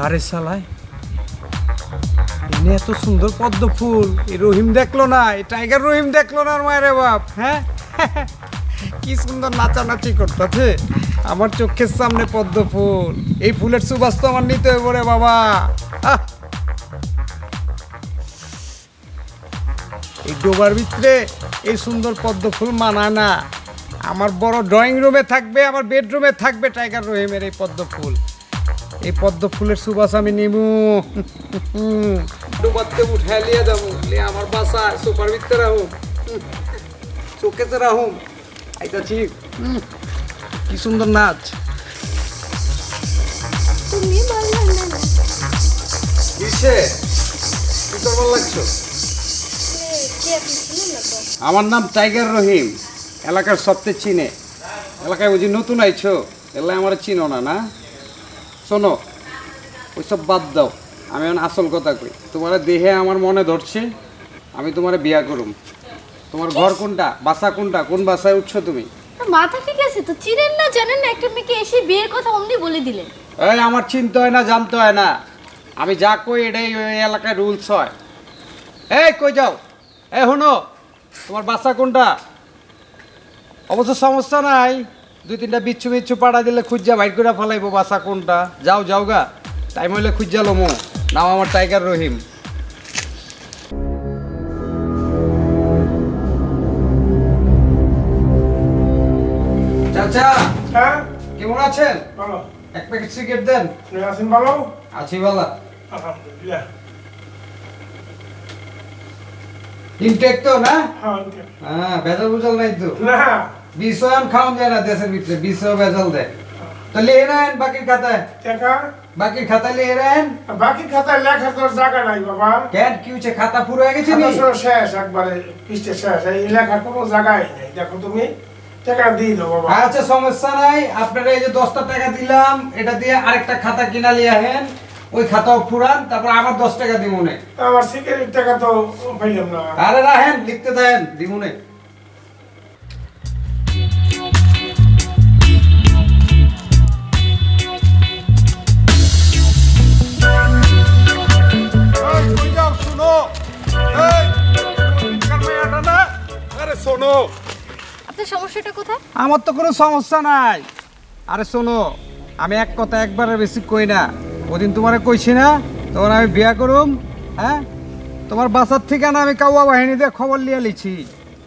আরে শালায় এনে এত সুন্দর পদ্ম ফুল এই রহিম দেখলো না, এই টাইগার রহিম দেখলো না মায়ের বাপ। হ্যাঁ কি সুন্দর নাচানাচি করতেছে আমার চোখের সামনে পদ্ম ফুল। এই ফুলের সুবাস তো আমার নিতে হবে রে বাবা। এই ডোবার ভিতরে এই সুন্দর পদ্ম ফুল মানায় না। আমার বড় ড্রয়িং রুমে থাকবে, আমার বেডরুমে থাকবে টাইগার রহিমের এই পদ্ম ফুল। এই পদ্ম ফুলের সুবাস আমি নিবো, ডোবাতে উঠে লিয়ে যাবো, আমার বাসা সোফার ভিতরে রাহুম, চোখেতে রাহুম। আইতাছি, কি সুন্দর নাচ। তুমি বললা না কিসে কি তোর ভালো লাগছো? আমার নাম টাইগার রহিম, এলাকার সবচেয়ে চিনে। এলাকায় বুঝি নতুন আইছো, এলাকায় আমার চিনো না। না শোনো, ওইসব বাদ দাও, আমি এখন আসল কথা কই। তোমার দেহে আমার মনে ধরছে, আমি তোমার বিয়া করুম। তোমার ঘর কোনটা, বাসা কোনটা, কোন বাসায় উঠছো তুমি? মাথা ঠিক আছে তো? চিনেন না জানেন না, একটা মেয়েকে এসে বিয়ের কথা অমনি বলে দিলেন। এই আমার চিনতে হয় না, জানতে হয় না, আমি যা কই এটাই ওই এলাকায় রুলস হয়। এই কই যাও? এই শোনো, তোমার বাসা কোনটা? অবশ্য সমস্যা নাই, 2-3টা বিচ্ছু বিচ্ছু পাড়া দিলে খুঁজা বাইর করে ফেলাইবো বাসা কোনটা। যাও যাও গা, টাইম হইলে খুঁজা লমো। নাম আমার টাইগার রহিম। চাচা, হ্যাঁ কেমন আছেন? ভালো। এক প্যাকেট সিগারেট দেন। আপনি আছেন ভালো? আছি ভালো। আলহামদুলিল্লাহ। ইনটেক তো না? হ্যাঁ হ্যাঁ, ভেজাল বুঝাল নাই তো? না বিষয় খাওয়ান যায় না দেশের ভিতরে, বিষয় ভেজাল দেয়। তো লিয়ে নেন বাকির খাতায়, টাকা বাকির খাতায় লিয়ে নেন। বাকি খাতায় লেখার তোর জায়গা নাই বাবা। কেন কি হচ্ছে, খাতা পুরো হয়ে গেছে নি? খাতা সব শেষ, একবারে পৃষ্ঠে শেষ, এই লেখার কোনো জায়গাই নেই। দেখো তুমি টাকা দিয়ে দাও বাবা। আচ্ছা সমস্যা নাই, আপনারা এই যে 10টা টাকা দিলাম, এটা দিয়ে আরেকটা খাতা কিনা লিয়ে আহেন, ওই খাতাও ফুরান, তারপর আবার 10 টাকা দিমুনে। আমার সিগারেট টাকা তো পাইলাম না। আরে রাহেন, লিখতে দেন, দিমুনে। আপনার সমস্যাটা কোথায়? আমার তো কোনো সমস্যা নাই। আরে শোনো, আমি এক কথা একবারের বেশি কই না। ওদিন তোমারে কইছি না তখন আমি বিয়া করুম। হ্যাঁ, তোমার বাসার ঠিকানা আমি কাউয়া বাহিনী দিয়ে খবর লিয়ে লিছি।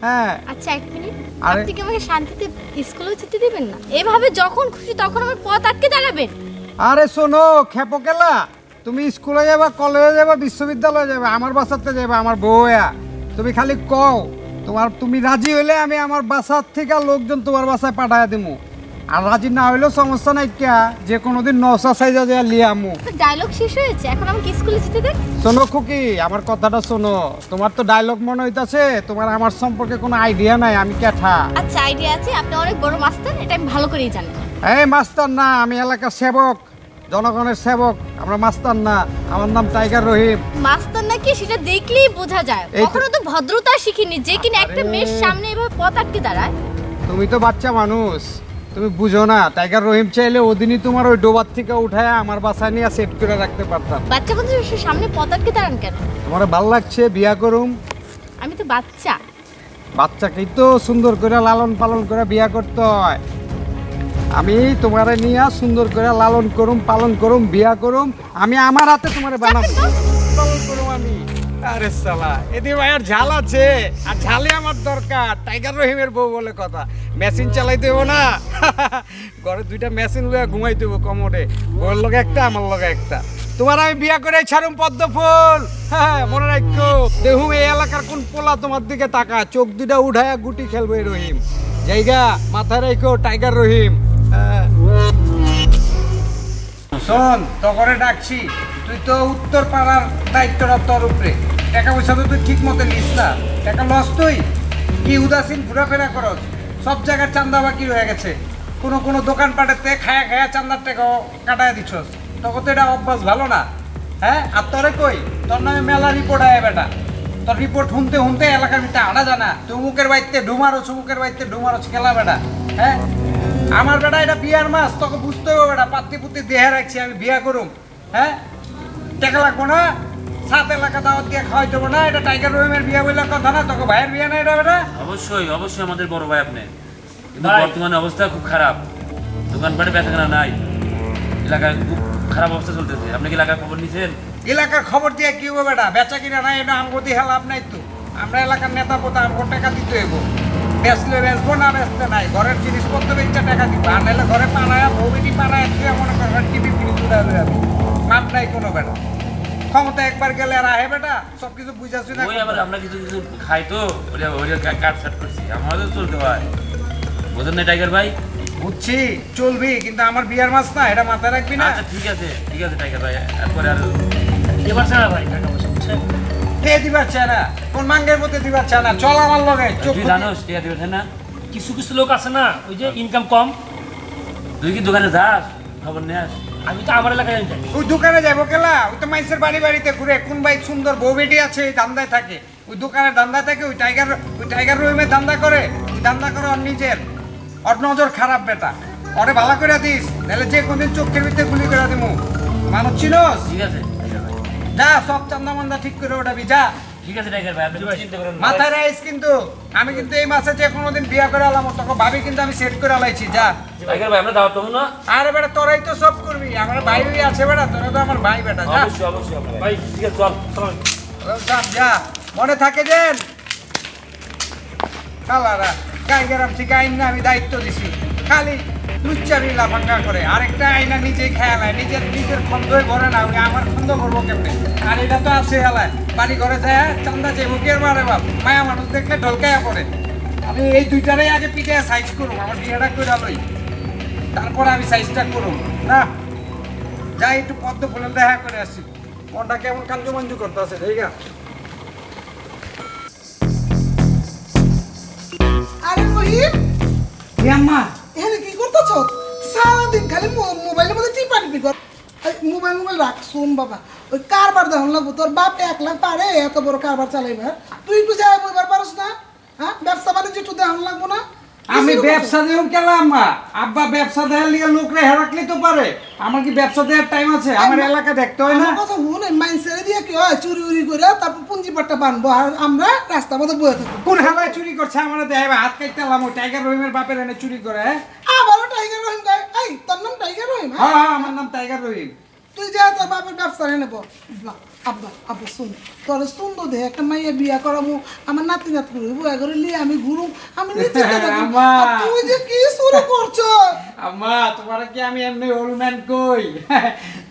হ্যাঁ আচ্ছা এক মিনিট, আরে- আপনি কি আমাকে শান্তিতে স্কুলেও যেতে দিবেন না? এভাবে যখন খুশি তখন আমার পথ আটকে দাঁড়াবেন? আরে শোনো খেপো কেলা, তুমি স্কুলে যাবা, কলেজে যাবা, বিশ্ববিদ্যালয়ে যাবে, আমার বাসাতে যাবে, আমার বউয়া। তুমি খালি কও, তুমি রাজি হইলে আমি আমার বাসার থেকে লোকজন তোমার বাসায় পাঠায় দিমু। আর রাজি না হইলেও সমস্যা নাই, কে যে কোনোদিন নৌসা সাইজা যায় লিয়ে আমু। ডায়লগ শেষ হয়েছে, এখন আমাকে স্কুলে যেতে দেন। শোনো খুকি, আমার কথাটা শোনো। তোমার তো ডায়লগ মনে হইতাছে তোমার আমার সম্পর্কে কোনো আইডিয়া নাই, আমি ক্যাঠা। আচ্ছা আইডিয়া আছে, আপনি অনেক বড় মাস্টার, এটা আমি ভালো করেই জানি। এই মাস্টার না, আমি এলাকার সেবক, জনগণের সেবক, আমরা মাস্টার না। আমার নাম টাইগার রহিম। মাস্টার নাকি সেটা দেখলেই বোঝা যায়। এই তো- কখনো তো ভদ্রতা শিখিনি যে কিনা একটা মেয়ের সামনে এভাবে পথ আটকে দাঁড়ায়। তুমি তো বাচ্চা মানুষ, তুমি বুঝো না। টাইগার রহিম চাইলে ওদিনই তোমার ওই ডোবার থেকে উঠায় আমার বাসায় নিয়ে সেট করে রাখতে পারতাম। বাচ্চা মানুষের সামনে পথ আটকে দাঁড়ান কেন? তোমার ভাল লাগছে বিয়া করুম? আমি তো বাচ্চা। বাচ্চাকেই তো সুন্দর করে লালন পালন করে বিয়া করতে হয়। আমি তোমারে নিয়ে সুন্দর করে লালন করুম, পালন করুম, বিয়া করুম। আমি আমার হাতে তোমারে বানাবো, পালন করুম আমি। আরে সালা, এদি ভাইয়ার ঝাল আছে, আর ঝালে আমার দরকার। টাইগার রহিমের বউ বলে কথা, মেশিন চালাই দেবো না। ঘরে 2টা মেশিন লয়ে ঘুমাই দেবো কমোডে, ওর লগে একটা, আমার লগে একটা। তোমার আমি বিয়া করে ছাড়ুম পদ্ম ফুল। হ্যাঁ মনে রাখো, দেখুম এই এলাকার কোন পোলা তোমার দিকে তাকা, চোখ 2টা উঠায়া গুটি খেলবে রহিম। জায়গা মাথায় রাখো, টাইগার রহিম। শোন, তখনে ডাকছি, তুই তো উত্তর পাড়ার দায়িত্বটা তোর উপরে। টাকা পয়সা তো তুই ঠিক মতো নিস না, টাকা লস। তুই কি উদাসীন ঘোরাফেরা করস, সব জায়গায় চান্দা বাকি রয়ে গেছে। কোনো দোকানপাটেতে খায়া খায়া চান্দার টাকাও কাটায় দিছস। তখন তো এটা অভ্যাস ভালো না। হ্যাঁ, আর তোরে কই, তোর নামে মেলা রিপোর্ট আয় বেটা। তোর রিপোর্ট শুনতে এলাকার ভিতরে আনা জানা, তুই মুখের বাড়িতে ঢুমারো, চুমুকের বাড়িতে ঢুমারো, খেলা বেটা। হ্যাঁ, আমার বেটা এটা বিয়ার মাস, তোকে বুঝতে হবে বেটা। পাত্তি পুত্তি দেহে রাখছি, আমি বিয়া করুম। হ্যাঁ টাকা লাগবো না, 7 এলাকা দাওয়াত দিয়ে খাওয়াই দেবো না, এটা টাইগার রহিমের বিয়ে বলে কথা না, তোকে ভাইয়ের বিয়ে না এটা বেটা। অবশ্যই অবশ্যই আমাদের বড় ভাই আপনি, কিন্তু বর্তমানে অবস্থা খুব খারাপ, দোকানপাটে বেচাকেনা নাই, এলাকায় খুব খারাপ অবস্থা চলতেছে। আপনি কি এলাকার খবর নিছেন? এলাকার খবর দিয়ে কি হবে বেটা, বেচা কিনা নাই, এটা আমগতি লাভ নাই তো। আমরা এলাকার নেতা পোতা আমগো টাকা দিতে হইব, বেচলে বেচবো না বেচতে নাই, ঘরের জিনিসপত্র বেচা টাকা দিব, আর নাহলে ঘরে পানায়া বৌবিটি পানায়া তুই মনে কর টিভি ফিরি তুলে যাবে, মাপ নাই কোনো বেটা। ক্ষমতা একবার গেলে আর আহে বেটা, সবকিছু বুঝাচ্ছি না। ওই আবার আমরা কিছু কিছু খাই তো, ওই কাট সাট করছি, আমাদের চলতে হয়, বোঝেন না টাইগার ভাই? বুঝছি চলবি, কিন্তু আমার বিয়ার মাছ না, এটা মাথায় রাখবি না। আচ্ছা ঠিক আছে টাইগার ভাই, এরপরে আর এবার ছাড়া ভাই টাকা পয়সা বুঝছেন? কে দিবার চায় না, কোন মাঙ্গের মধ্যে দিবার চায় না, চল আমার লগে চোখ তুই জানোস টিয়া দিবে না? কিছু কিছু লোক আছে না, ওই যে ইনকাম কম, তুই কি দোকানে যাস, খবর নিয়ে আস? আমি তো আমার এলাকায় যাই। ওই দোকানে যাবো কেলা, ওই তো মাইসের বাড়ি বাড়িতে ঘুরে, কোন ভাই সুন্দর বউ বেটি আছে ওই ধান্দায় থাকে, ওই দোকানের ধান্দায় থাকে, ওই টাইগার রহিমের ধান্দা করে, ওই ধান্দা করে ওর নিজের, ওর নজর খারাপ বেটা, ওরে ভালো করে দিস, নাহলে যে কোনদিন চোখের ভিতরে গুলি করে দিমু, মানুষ চিনোস? ঠিক আছে টাইগার ভাই, যা সব চান্দা মান্দা ঠিক করে ওঠাবি, যা ঠিক আছে টাইগার ভাই, আপনি চিন্তা করেন না। মাথায় রাইস, কিন্তু আমি কিন্তু এই মাসে যে কোনোদিন বিয়া করে আলাম তোকে ভাবি কিন্তু আমি সেট করে আলাইছি, যা। টাইগার ভাই আমরা দাওয়াত পাবো না? আরে বেটা তোরাই তো সব করবি, আমার ভাই আছে বেটা, তোরা তো আমার ভাই বেটা, যা অবশ্যই আপনার ভাই, ঠিক আছে চল। যা মনে থাকে যেন খালারা গাইগারাম ঠিক আইন না, আমি দায়িত্ব দিছি, খালি লুচ্চারি লাফাঙ্গা করে, আরেকটা আইনা নিজেই খেয়াল হয়, নিজের খন্দই ভরে না, ওই আমার খন্দ করবো কেমনে? আর এটা তো আছে হেলায়, বাড়ি ঘরে যায় চান্দা চাইবো কে মারে বাপ, মায়া মানুষ দেখলে ঢলকাইয়া পড়ে। আমি এই দুইটারে আগে পিঠে সাইজ করবো, আমার বিয়েটা করে লই, তারপর আমি সাইজটা করবো না। যাই একটু পদ্ম ফুলের দেখা করে আসি, মনটা কেমন কাঞ্জু মঞ্জু করতে আছে, ঠিক আছে? আরে রহিম, আম্মা এখানে কি করতেছ? সারাদিন খালি মোবাইলের মধ্যে টিপাটিপি কর। মোবাইল রাখ, শুন বাবা, ওই কারবার দেখান লাগবো, তোর বাপ 1 লাখ পারে এত বড় কারবার চালাইবার, তুই একটু যাই বইবার পারস না? হ্যাঁ, ব্যবসা বাণিজ্য একটু দেখান লাগবো না? আমি ব্যবসা দেব কেলা আম্মা, আব্বা ব্যবসা দেওয়ার লিগে লোকরে হেরাকলি তো পারে, আমার কি ব্যবসা দেওয়ার টাইম আছে? আমার এলাকা দেখতে হয় না? আমার কথা শুন, মাইন ছেড়ে দিয়ে কি হয়, চুরি উরি করে তারপর পুঞ্জিপাট্টা বানবো, আর আমরা রাস্তার মধ্যে বয়ে থাকবো। কোন হালায় চুরি করছে আমার দেখাইবা, হাত কাটতে এলাম, ওই টাইগার রহিমের বাপের এনে চুরি করে, হ্যাঁ? আবারও টাইগার রহিম কয়, এই তোর নাম টাইগার রহিম? হ্যাঁ হ্যাঁ, আমার নাম টাইগার রহিম। তুই যা তোর বাপের ব্যবসা নেব। আব্বা শুন, তোর সুন্দর দেহে একটা মাইয়া বিয়া করামু, আমার নাতি নাতি বয়া করে লিয়ে আমি ঘুরুম, আমি নিচে আম্মা। তুই যে কি শুরু করছো? আম্মা তোমার কি আমি এমনি ওলম্যান কই?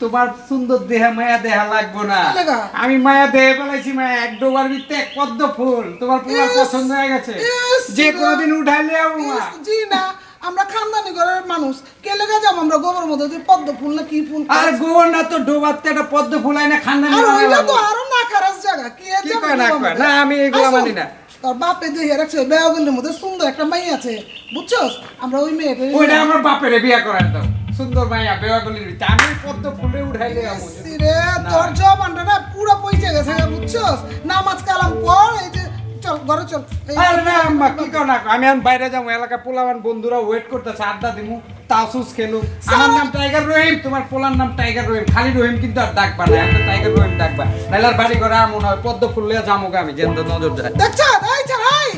তোমার সুন্দর দেহা মায়া দেহা লাগবো না, কি লাগা? আমি মায়া দেহে ফেলাইছি, মায়া এক ডোবার ভিতরে এক পদ্ম ফুল, তোমার পুরো ইস, পছন্দ হয়ে গেছে, ইস, যে কোনোদিন উঠাইলে মা। জি না, আমরা খানদানি ঘরের মানুষ, কে লেগে যাবো আমরা গোবর মধ্যে যে পদ্ম ফুল না কি ফুল? আর গোবর না তো ডোবাতে একটা পদ্ম ফুলাই না খান্দানি আর ওইটা বানাবো। তো আরো না খারাপ জায়গা, কি এর কি যাবো কয় না গোবর কয়? মধ্যে? না, আমি এগুলো আসুন, মানি না। তোর বাপে দিয়ে রাখছে বেয়াগুলির মধ্যে সুন্দর একটা মাইয়া আছে, বুঝছস? আমরা ওই মেয়েটা ওইটা আমার বাপের বিয়া করার দাও, সুন্দর মাইয়া বেওয়াগুলির ভিতরে, আমি পদ্ম ফুলে উঠাইলে আমু। রে তোর জবানটা না পুরো পয়সা গেছে, বুঝছস? নামাজ কালাম পড়, এই যে চল ঘরে চল। আরে না আম্মা, কি কও না কও? আমি এখন বাইরে যাবো, এলাকা পোলাবান বন্ধুরা ওয়েট করতেছে, আড্ডা দিমু, তাসুস খেলু। আমার নাম টাইগার রহিম, তোমার পোলার নাম টাইগার রহিম, খালি রহিম কিন্তু আর ডাকবা না, একটা টাইগার রহিম ডাকবা, নাহলে আর বাড়ি ঘরে আমু না, পদ্ম ফুল লিয়ে যাবো আমি, যেন নজর যায়। দেখছ এই ছাড়াই,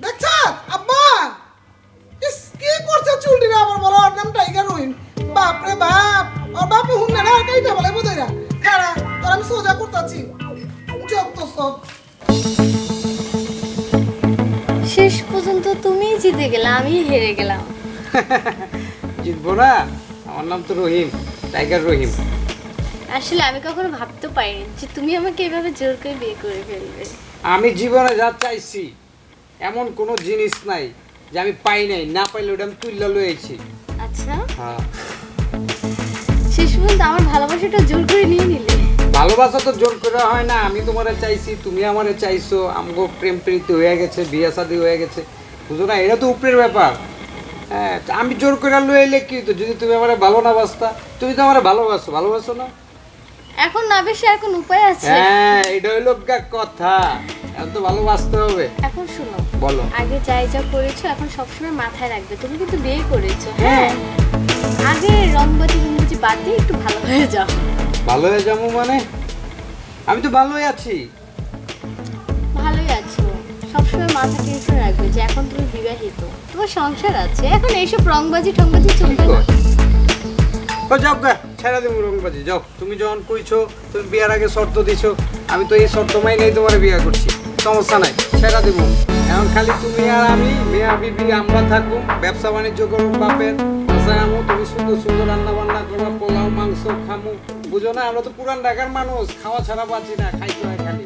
দেখছ আব্বা ইস কি করছে চুলটি না, আবার বলো ওর নাম টাইগার রহিম, বাপ রে বাপ, ওর বাপ হুননা না কাইটা বলে বুঝাইরা, খারা তোর আমি সোজা করতেছি, চোখ তো সব। শেষ পর্যন্ত তুমিই জিতে গেলে, আমি হেরে গেলাম। জিতবো না, আমার নাম তো রহিম, টাইগার রহিম। আসলে আমি কখনো ভাবতে পারিনি যে তুমি আমাকে এভাবে জোর করে বিয়ে করে ফেলবে। আমি জীবনে যা চাইছি এমন কোনো জিনিস নাই যে আমি পাই নাই, না পাইলে ওটা আমি তুইলা লইছি। আচ্ছা, হ্যাঁ, শেষ পর্যন্ত আমার ভালোবাসাটা জোর করে নিয়ে নিলে। ভালোবাসা তো জোর করে হয় না, আমি তোমারে চাইছি, তুমি আমারে চাইছো, আমগো প্রেম প্রীতি হয়ে গেছে, বিয়ে শাদী হয়ে গেছে, বুঝো না? এটা তো উপরের ব্যাপার। হ্যাঁ, আমি জোর করে লইলে কি তো, যদি তুমি আমারে ভালো না বাসতা, তুমি তো আমারে ভালোবাসো না? এখন না বেশি আর কোন উপায় আছে? হ্যাঁ, এটা হইলো কথা, এখন তো ভালোবাসতে হবে। এখন শুনো, বলো। আগে যা করেছো এখন সবসময় মাথায় রাখবে, তুমি কিন্তু বিয়ে করেছো। হ্যাঁ, আগে রংবাতি রুমবাতি বাদ দিয়ে একটু ভালো হয়ে যাও। ভালো হয়ে যাবো মানে? আমি তো ভালোই আছি। ভালোই আছো, সবসময় মাথা টেনশন রাখবে যে এখন তুমি বিবাহিত, তোমার সংসার আছে, এখন এইসব রংবাজি টংবাজি চলবে না। যাও গা, ছেড়ে দেবো রংবাজি, যাও। তুমি যখন কইছো তুমি বিয়ার আগে শর্ত দিছো, আমি তো এই শর্ত মাইনেই তোমার বিয়া করছি, সমস্যা নাই, ছেড়ে দেবো। এখন খালি তুমি আর আমি, মেয়া বিবি আমরা থাকুম, ব্যবসা বাণিজ্য করুম, বাপের বাসায় আমু, তুমি সুন্দর সুন্দর রান্না বান্না করবা, পোলাও মাংস খামু, বুঝো না? আমরা তো পুরান ঢাকার মানুষ, খাওয়া ছাড়া বাঁচি না, খাইতে হয় খালি।